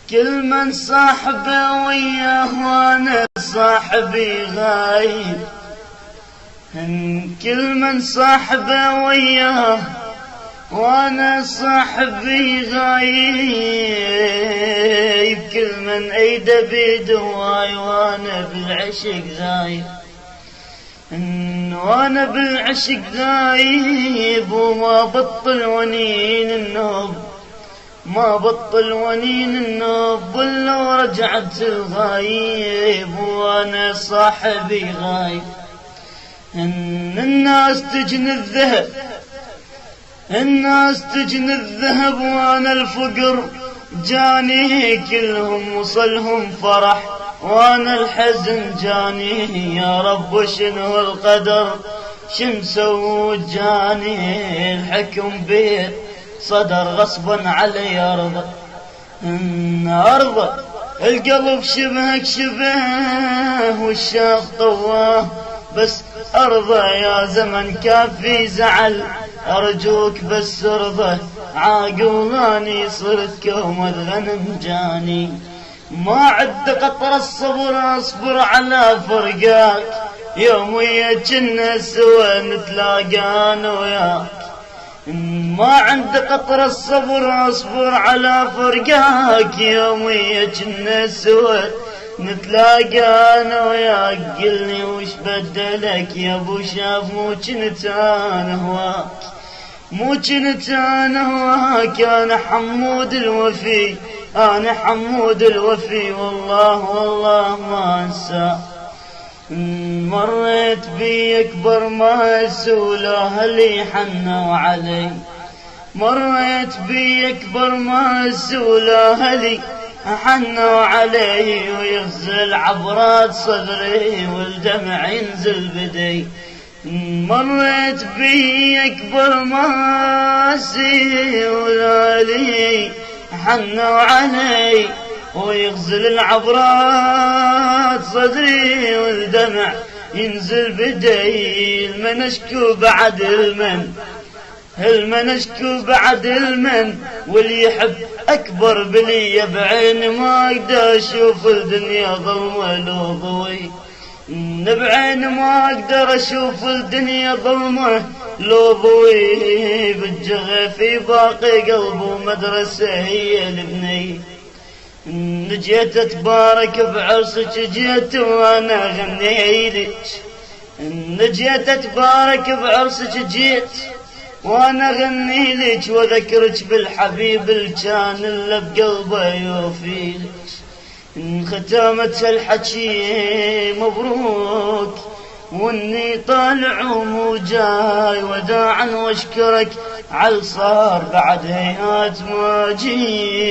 كل من صاحبه وياه وانا صاحبي غايب. كل من صاحبه وياه وانا صاحبي غايب. كل من ايده بيدواي وانا بالعشق غايب. وانا بالعشق غايب وما بطل ونين النوب، ما بطل ونين النوب ولو رجعت الغايب وانا صاحبي غايب. الناس تجني الذهب، الناس تجني الذهب وانا الفقر جاني. كلهم وصلهم فرح وانا الحزن جاني. يا رب شنو القدر شن سوت جاني. الحكم بيد صدر غصبا علي ارضى، ارضى القلب شبهك شبه والشاق طواه. بس ارضى يا زمن كافي زعل، ارجوك بس ارضى عاقولاني صرت كوم الغنم جاني. ما عد قطر الصبر اصبر على فرقاك، يوم وياك كنا سوا نتلاقى انا وياك. ما عند قطر الصبر اصبر على فرقاك، يوم وياك كنا سوا نتلاقى انا وياك. قلني وش بدلك يا ابو شاف، مو كنت انا هواك، مو كنت انا هواك. انا حمود الوفي، انا حمود الوفي والله والله ما انسى. مريت بي اكبر ما سولا اهلي حنوا علي. مريت بي اكبر ما سولا اهلي حنوا علي. ويغزل عبرات صدري والدمع ينزل بدي. مريت بي اكبر ما سولا اهلي حنوا علي. ويغزل العبرات صدري والدمع ينزل بدي. المن اشكو بعد المن، المن اشكو بعد المن. واللي يحب اكبر بلي بعين ما اقدر اشوف الدنيا ظلمه لو ضوي. بعين ما اقدر اشوف الدنيا ظلمه لو ضوي. بالجغفي باقي قلبه مدرسه هي البني. جيت اتبارك بعرسك جيت وانا غنيلك. جيت اتبارك بعرسك جيت وانا غنيلك. وذكرك بالحبيب اللي كان اللي بقلبه يوفيلك. ختامت الحكي مبروك واني طالع ومو جاي وداعا واشكرك عال صار بعد هيهات ما جيت.